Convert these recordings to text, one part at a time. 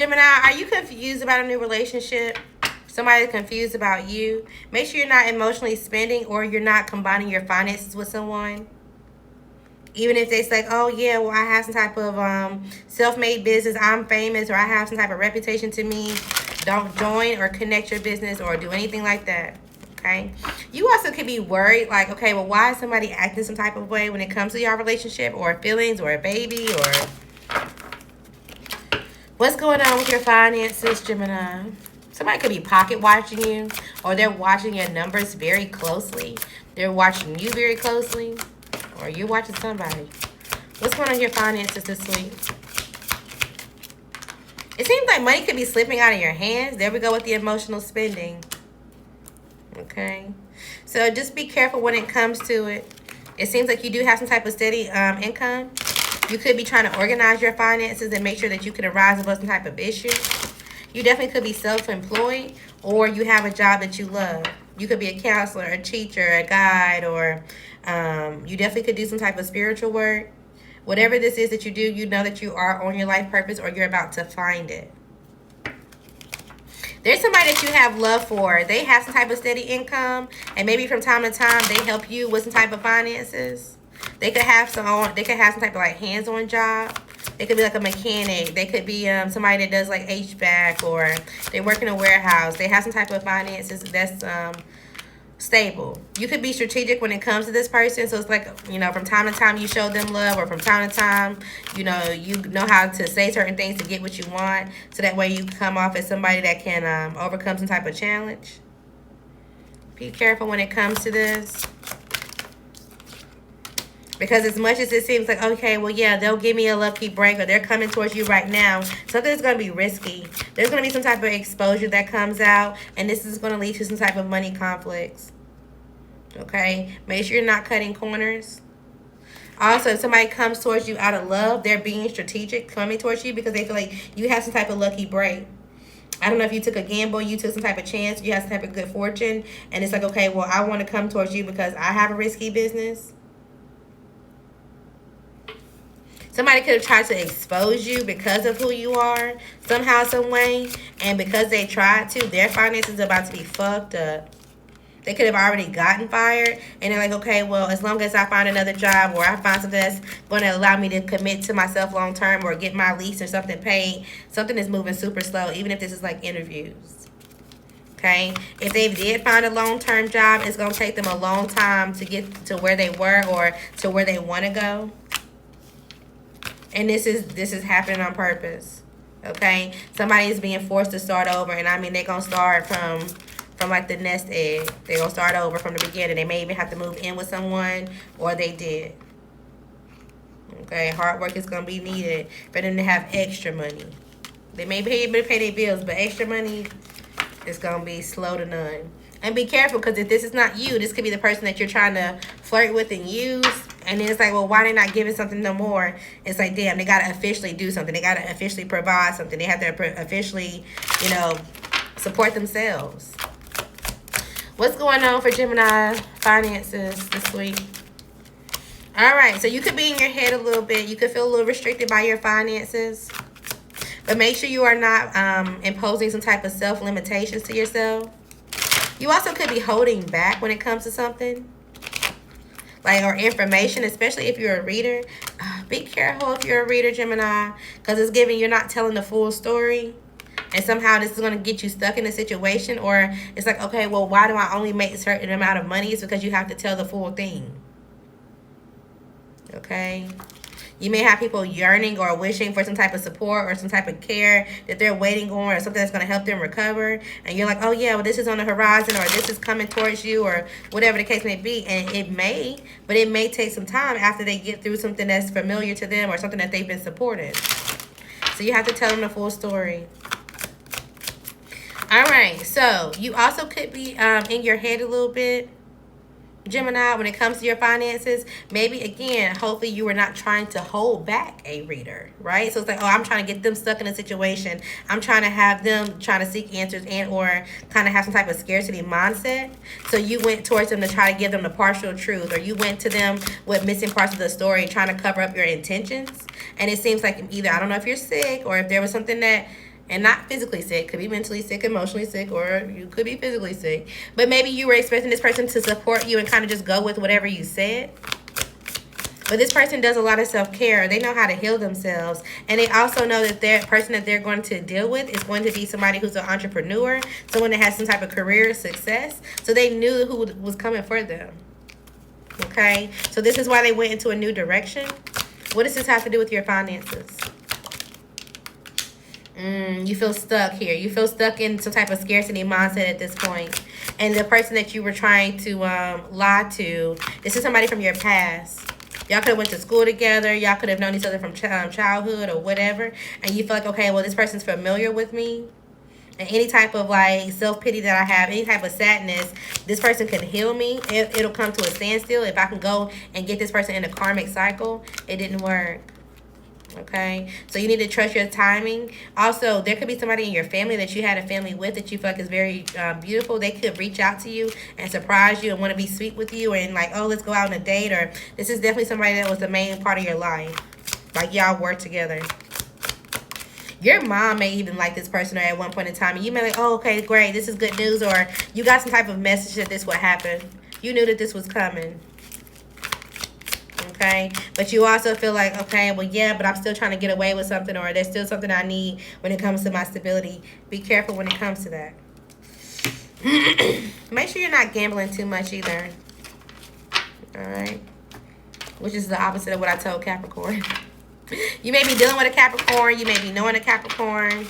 Gemini, are you confused about a new relationship? Somebody's confused about you. Make sure you're not emotionally spending or you're not combining your finances with someone. Even if they say, oh yeah, well I have some type of self-made business, I'm famous, or I have some type of reputation to me, don't join or connect your business or do anything like that. Okay. You also could be worried, like, okay, well, why is somebody acting some type of way when it comes to your relationship or feelings or a baby or what's going on with your finances, Gemini? Somebody could be pocket watching you, or they're watching your numbers very closely. They're watching you very closely, or you're watching somebody. What's going on with your finances this week? It seems like money could be slipping out of your hands. There we go with the emotional spending. Okay. So just be careful when it comes to it. It seems like you do have some type of steady income. You could be trying to organize your finances and make sure that you can arise above some type of issue. You definitely could be self-employed, or you have a job that you love. You could be a counselor, a teacher, a guide, or you definitely could do some type of spiritual work. Whatever this is that you do, you know that you are on your life purpose or you're about to find it. There's somebody that you have love for. They have some type of steady income, and maybe from time to time they help you with some type of finances. They could have some type of like hands-on job. They could be like a mechanic. They could be somebody that does like HVAC, or they work in a warehouse. They have some type of finances that's stable. You could be strategic when it comes to this person. So it's like, you know, from time to time you show them love, or from time to time, you know how to say certain things to get what you want. So that way you come off as somebody that can overcome some type of challenge. Be careful when it comes to this. Because as much as it seems like, okay, well, yeah, they'll give me a lucky break, or they're coming towards you right now, something is going to be risky. There's going to be some type of exposure that comes out, and this is going to lead to some type of money conflicts. Okay? Make sure you're not cutting corners. Also, if somebody comes towards you out of love, they're being strategic coming towards you because they feel like you have some type of lucky break. I don't know if you took a gamble, you took some type of chance, you have some type of good fortune, and it's like, okay, well, I want to come towards you because I have a risky business. Somebody could have tried to expose you because of who you are, somehow, some way. And because they tried to, their finances are about to be fucked up. They could have already gotten fired. And they're like, okay, well, as long as I find another job, or I find something that's going to allow me to commit to myself long term, or get my lease or something paid, something is moving super slow, even if this is like interviews. Okay? If they did find a long-term job, it's going to take them a long time to get to where they were or to where they want to go. And this is happening on purpose. Okay? Somebody is being forced to start over. And I mean, they're going to start from like the nest egg. They're going to start over from the beginning. They may even have to move in with someone, or they did. Okay? Hard work is going to be needed for them to have extra money. They may be able to pay their bills, but extra money is going to be slow to none. And be careful, because if this is not you, this could be the person that you're trying to flirt with and use. And then it's like, well, why they not giving something no more? It's like, damn, they got to officially do something. They got to officially provide something. They have to officially, support themselves. What's going on for Gemini finances this week? All right, so you could be in your head a little bit. You could feel a little restricted by your finances. But make sure you are not imposing some type of self-limitations to yourself. You also could be holding back when it comes to something. Like, or information, especially if you're a reader. Be careful if you're a reader, Gemini, because it's giving you're not telling the full story. And somehow this is going to get you stuck in a situation. Or it's like, okay, well, why do I only make a certain amount of money? It's because you have to tell the full thing. Okay? You may have people yearning or wishing for some type of support or some type of care that they're waiting on, or something that's going to help them recover. And you're like, oh, yeah, well, this is on the horizon, or this is coming towards you, or whatever the case may be. And it may take some time after they get through something that's familiar to them or something that they've been supported. So you have to tell them the full story. All right. So you also could be in your head a little bit, Gemini, when it comes to your finances. Maybe, again, hopefully you are not trying to hold back a reader, right? So it's like, oh, I'm trying to get them stuck in a situation. I'm trying to have them trying to seek answers and or kind of have some type of scarcity mindset. So you went towards them to try to give them the partial truth, or you went to them with missing parts of the story, trying to cover up your intentions. And it seems like either, I don't know if you're sick, or if there was something that and not physically sick. Could be mentally sick, emotionally sick, or you could be physically sick. But maybe you were expecting this person to support you and kind of just go with whatever you said. But this person does a lot of self-care. They know how to heal themselves. And they also know that their person that they're going to deal with is going to be somebody who's an entrepreneur, someone that has some type of career success. So they knew who was coming for them. Okay? So this is why they went into a new direction. What does this have to do with your finances? You feel stuck here. You feel stuck in some type of scarcity mindset at this point. And the person that you were trying to lie to, this is somebody from your past. Y'all could have went to school together. Y'all could have known each other from childhood or whatever. And you feel like, okay, well, this person's familiar with me. And any type of like self-pity that I have, any type of sadness, this person can heal me. It'll come to a standstill if I can go and get this person in a karmic cycle. It didn't work. Okay, so you need to trust your timing. Also, there could be somebody in your family that you had a family with that you feel like is very beautiful. They could reach out to you and surprise you and want to be sweet with you and like, oh, let's go out on a date. Or this is definitely somebody that was the main part of your life. Like y'all work together. Your mom may even like this person or at one point in time. And you may like, oh, okay, great. This is good news. Or you got some type of message that this would happen. You knew that this was coming. Okay, but you also feel like, okay, well, yeah, but I'm still trying to get away with something, or there's still something I need when it comes to my stability. Be careful when it comes to that. Make sure you're not gambling too much either. All right, which is the opposite of what I told Capricorn. You may be dealing with a Capricorn. You may be knowing a Capricorn.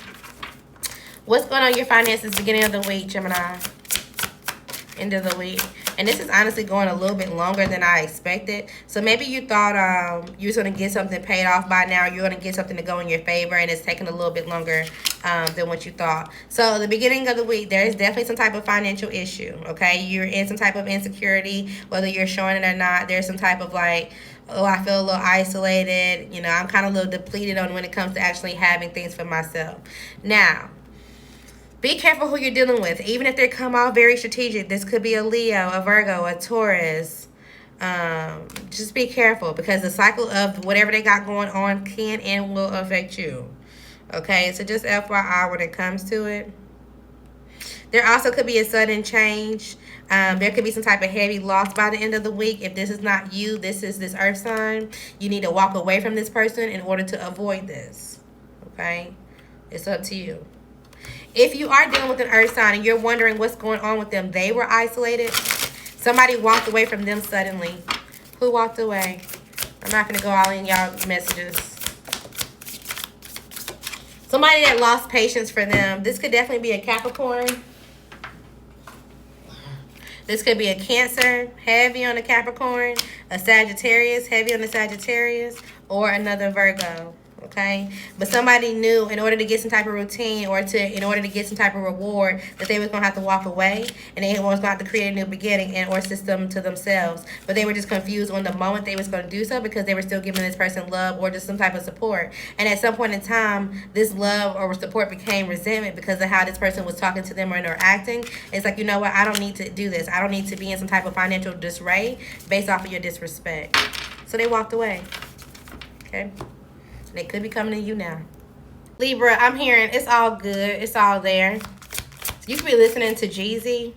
What's going on in your finances beginning of the week, Gemini? End of the week. And this is honestly going a little bit longer than I expected. So maybe you thought you were going to get something paid off by now. You're going to get something to go in your favor. And it's taking a little bit longer than what you thought. So the beginning of the week, there is definitely some type of financial issue. Okay. You're in some type of insecurity, whether you're showing it or not. There's some type of like, oh, I feel a little isolated. You know, I'm kind of a little depleted on when it comes to actually having things for myself. Now, be careful who you're dealing with. Even if they come out very strategic, this could be a Leo, a Virgo, a Taurus. Just be careful because the cycle of whatever they got going on can and will affect you. Okay, so just FYI when it comes to it. There also could be a sudden change. There could be some type of heavy loss by the end of the week. If this is not you, this is this earth sign. You need to walk away from this person in order to avoid this. Okay, it's up to you. If you are dealing with an earth sign and you're wondering what's going on with them, they were isolated. Somebody walked away from them suddenly. Who walked away? I'm not going to go all in y'all messages. Somebody that lost patience for them. This could definitely be a Capricorn. This could be a Cancer, heavy on the Capricorn. A Sagittarius, heavy on the Sagittarius. Or another Virgo. Okay, but somebody knew in order to get some type of routine or in order to get some type of reward that they was gonna have to walk away and they was gonna have to create a new beginning and or system to themselves. But they were just confused on the moment they was gonna do so because they were still giving this person love or just some type of support. And at some point in time, this love or support became resentment because of how this person was talking to them or interacting. It's like, you know what? I don't need to do this. I don't need to be in some type of financial disarray based off of your disrespect. So they walked away. Okay. They could be coming to you now. Libra, I'm hearing it's all good. It's all there. You could be listening to Jeezy.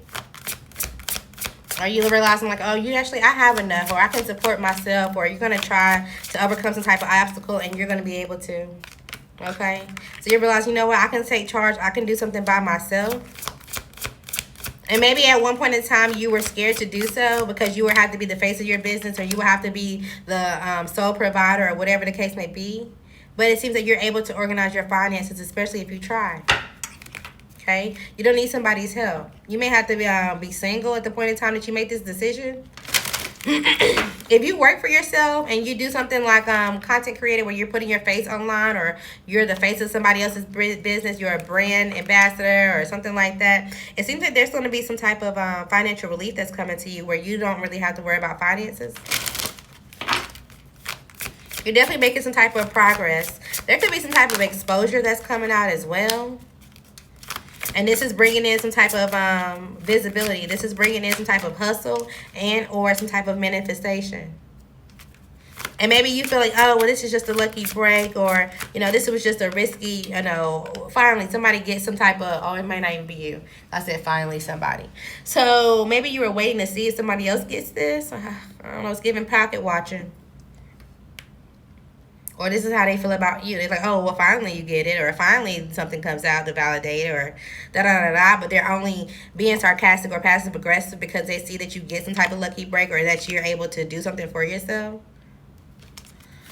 Or you realizing like, oh, I have enough. Or I can support myself. Or you're going to try to overcome some type of obstacle and you're going to be able to. Okay? So you realize, you know what? I can take charge. I can do something by myself. And maybe at one point in time you were scared to do so because you would have to be the face of your business or you would have to be the sole provider or whatever the case may be. But it seems that you're able to organize your finances, especially if you try. Okay? You don't need somebody's help. You may have to be single at the point in time that you make this decision. If you work for yourself and you do something like content creator where you're putting your face online or you're the face of somebody else's business, you're a brand ambassador or something like that, it seems that there's going to be some type of financial relief that's coming to you where you don't really have to worry about finances. You're definitely making some type of progress. There could be some type of exposure that's coming out as well. And this is bringing in some type of visibility. This is bringing in some type of hustle and or some type of manifestation. And maybe you feel like, oh, well, this is just a lucky break, or, you know, this was just a risky, you know, finally somebody gets some type of, oh, it might not even be you. I said finally somebody. So maybe you were waiting to see if somebody else gets this. I don't know, it's giving pocket watching. Or this is how they feel about you. They're like, oh, well, finally you get it, or finally something comes out to validate it, or da-da-da-da. But they're only being sarcastic or passive-aggressive because they see that you get some type of lucky break, or that you're able to do something for yourself.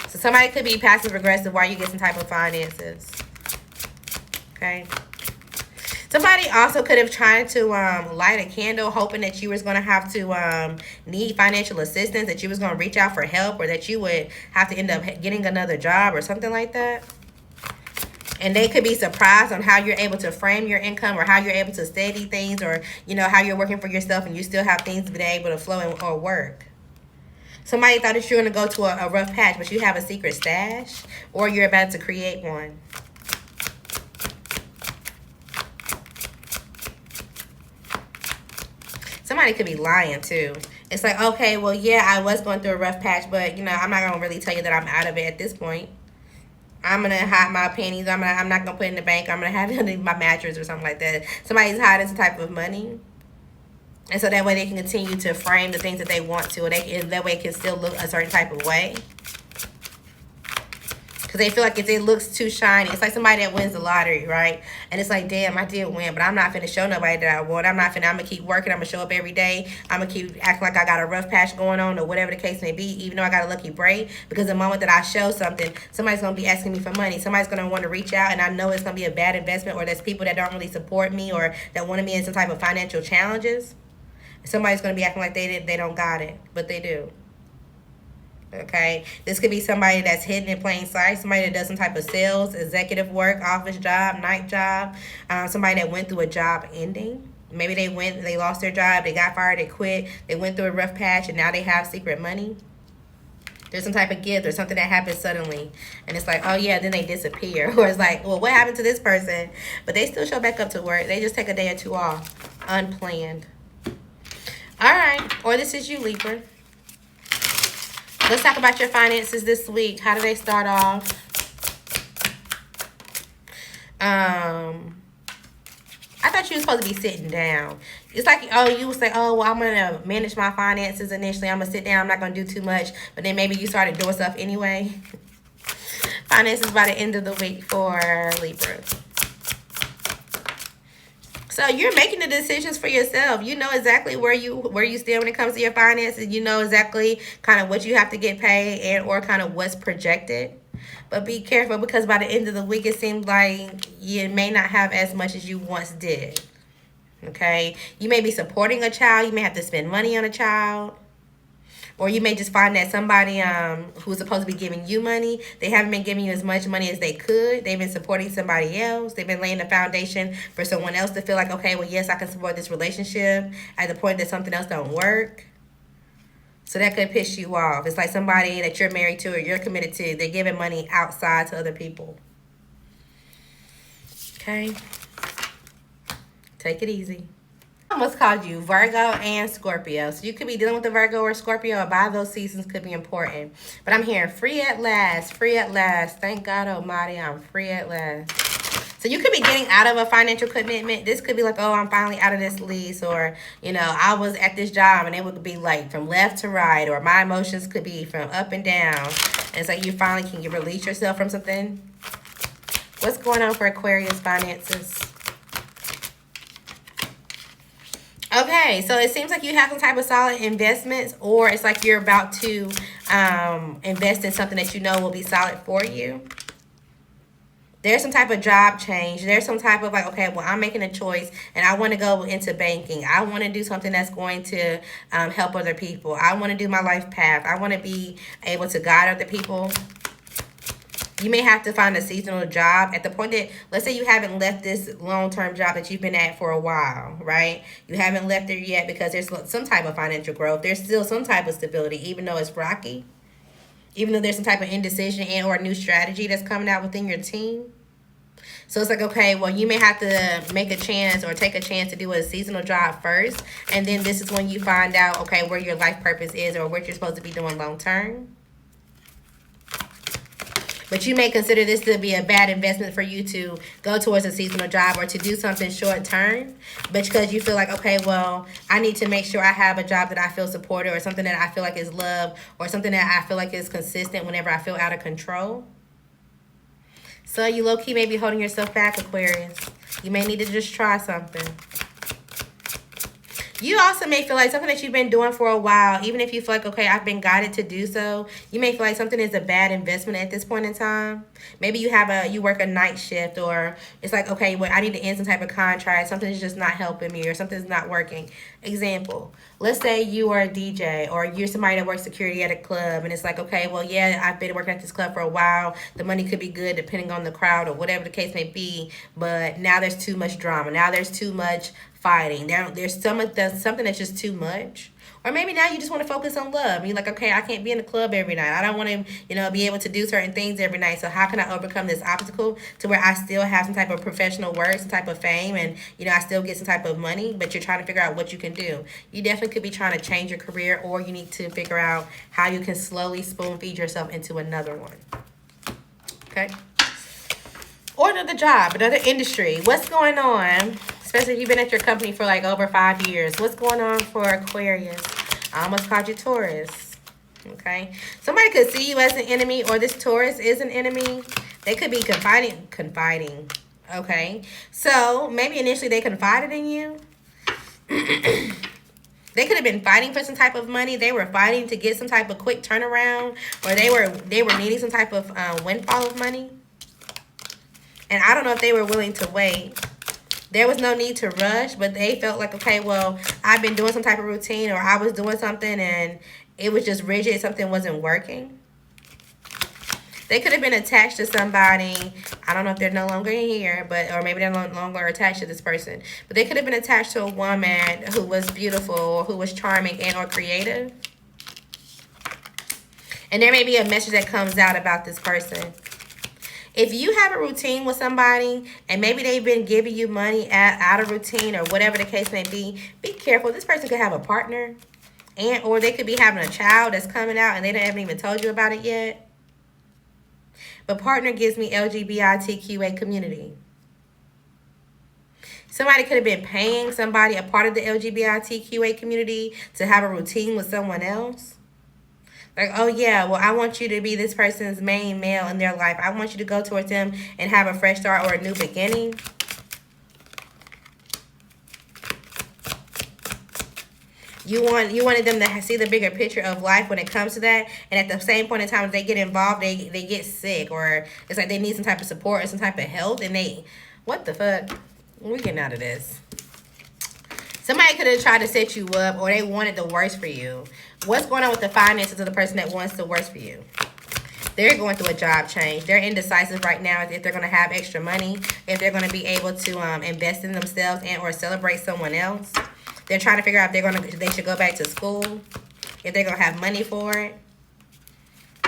So somebody could be passive-aggressive while you get some type of finances. Okay. Somebody also could have tried to light a candle hoping that you was going to have to need financial assistance, that you was going to reach out for help, or that you would have to end up getting another job or something like that. And they could be surprised on how you're able to frame your income, or how you're able to steady things, or, you know, how you're working for yourself and you still have things being able to flow or work. Somebody thought that you were going to go to a rough patch, but you have a secret stash, or you're about to create one. Somebody could be lying too. It's like, okay, well, yeah, I was going through a rough patch, but, you know, I'm not going to really tell you that I'm out of it at this point. I'm going to hide my pennies. I'm not going to put it in the bank. I'm going to have it under my mattress or something like that. Somebody's hiding some type of money. And so that way they can continue to frame the things that they want to. And that way it can still look a certain type of way. Because they feel like if it looks too shiny, it's like somebody that wins the lottery, right? And it's like, damn, I did win, but I'm not finna show nobody that I won. I'm gonna keep working. I'm gonna show up every day. I'm gonna keep acting like I got a rough patch going on, or whatever the case may be, even though I got a lucky break. Because the moment that I show something, somebody's gonna be asking me for money. Somebody's gonna want to reach out, and I know it's gonna be a bad investment, or there's people that don't really support me, or that want to be in some type of financial challenges. Somebody's gonna be acting like they don't got it, but they do. Okay, this could be somebody that's hidden in plain sight, somebody that does some type of sales, executive work, office job, night job, somebody that went through a job ending. Maybe they lost their job, they got fired, they quit, they went through a rough patch, and now they have secret money. There's some type of gift or something that happens suddenly, and it's like, oh yeah, then they disappear. Or it's like, well, what happened to this person? But they still show back up to work. They just take a day or two off, unplanned. All right, or this is you, Libra. Let's talk about your finances this week. How do they start off? I thought you were supposed to be sitting down. It's like, oh, you would say, oh, well, I'm going to manage my finances initially. I'm going to sit down. I'm not going to do too much. But then maybe you started doing stuff anyway. Finances by the end of the week for Libra. So you're making the decisions for yourself. You know exactly where you stand when it comes to your finances. You know exactly kind of what you have to get paid, and or kind of what's projected. But be careful, because by the end of the week, it seems like you may not have as much as you once did. Okay? You may be supporting a child. You may have to spend money on a child. Or you may just find that somebody who's supposed to be giving you money, they haven't been giving you as much money as they could. They've been supporting somebody else. They've been laying the foundation for someone else to feel like, okay, well, yes, I can support this relationship at the point that something else don't work. So that could piss you off. It's like somebody that you're married to or you're committed to, they're giving money outside to other people. Okay? Take it easy. I almost called you Virgo and Scorpio. So you could be dealing with the Virgo or Scorpio, or by those seasons could be important. But I'm hearing free at last, free at last. Thank God Almighty, I'm free at last. So you could be getting out of a financial commitment. This could be like, oh, I'm finally out of this lease, or, you know, I was at this job and it would be like from left to right, or my emotions could be from up and down. And it's like you finally can release yourself from something. What's going on for Aquarius finances? Okay, so it seems like you have some type of solid investments, or it's like you're about to invest in something that you know will be solid for you. There's some type of job change. There's some type of like, okay, well, I'm making a choice and I want to go into banking. I want to do something that's going to help other people. I want to do my life path. I want to be able to guide other people. You may have to find a seasonal job at the point that, let's say you haven't left this long-term job that you've been at for a while, right? You haven't left it yet because there's some type of financial growth. There's still some type of stability, even though it's rocky. Even though there's some type of indecision and or new strategy that's coming out within your team. So it's like, okay, well, you may have to make a chance or take a chance to do a seasonal job first. And then this is when you find out, okay, where your life purpose is or what you're supposed to be doing long-term. But you may consider this to be a bad investment for you to go towards a seasonal job or to do something short term. But because you feel like, okay, well, I need to make sure I have a job that I feel supported or something that I feel like is love or something that I feel like is consistent whenever I feel out of control. So you low-key may be holding yourself back, Aquarius. You may need to just try something. You also may feel like something that you've been doing for a while, even if you feel like, okay, I've been guided to do so, you may feel like something is a bad investment at this point in time. Maybe you work a night shift, or it's like, okay, well, I need to end some type of contract. Something's just not helping me, or something's not working. Example, let's say you are a DJ, or you're somebody that works security at a club, and it's like, okay, well, yeah, I've been working at this club for a while. The money could be good depending on the crowd or whatever the case may be, but now there's too much drama. Now there's too much fighting. There's something that's just too much. Or maybe now you just want to focus on love. You're like, okay, I can't be in the club every night. I don't want to, be able to do certain things every night. So how can I overcome this obstacle to where I still have some type of professional work, some type of fame, and, I still get some type of money, but you're trying to figure out what you can do. You definitely could be trying to change your career, or you need to figure out how you can slowly spoon feed yourself into another one. Okay? Or another job, another industry. What's going on? Especially if you've been at your company for like over 5 years. What's going on for Aquarius? I almost called you Taurus. Okay. Somebody could see you as an enemy, or this Taurus is an enemy. They could be confiding. Okay. So maybe initially they confided in you. They could have been fighting for some type of money. They were fighting to get some type of quick turnaround, or they were needing some type of windfall of money. And I don't know if they were willing to wait. There was no need to rush, but they felt like, okay, well, I've been doing some type of routine, or I was doing something and it was just rigid. Something wasn't working. They could have been attached to somebody. I don't know if they're no longer here, or maybe they're no longer attached to this person. But they could have been attached to a woman who was beautiful, or who was charming and or creative. And there may be a message that comes out about this person. If you have a routine with somebody and maybe they've been giving you money out of routine or whatever the case may be careful. This person could have a partner, or they could be having a child that's coming out and they haven't even told you about it yet. But partner gives me LGBTQA community. Somebody could have been paying somebody, a part of the LGBTQA community, to have a routine with someone else. Like, oh, yeah, well, I want you to be this person's main male in their life. I want you to go towards them and have a fresh start or a new beginning. You wanted them to see the bigger picture of life when it comes to that. And at the same point in time, as they get involved, they get sick. Or it's like they need some type of support or some type of help. And what the fuck? We're getting out of this. Somebody could have tried to set you up, or they wanted the worst for you. What's going on with the finances of the person that wants the worst for you? They're going through a job change. They're indecisive right now if they're going to have extra money, if they're going to be able to invest in themselves and or celebrate someone else. They're trying to figure out if they should go back to school, if they're going to have money for it,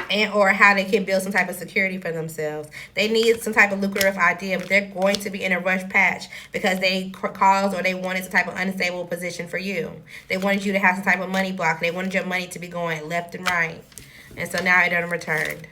and or how they can build some type of security for themselves. They need some type of lucrative idea, but they're going to be in a rush patch because they caused or they wanted some type of unstable position for you. They wanted you to have some type of money block. They wanted your money to be going left and right. And so now it done returned.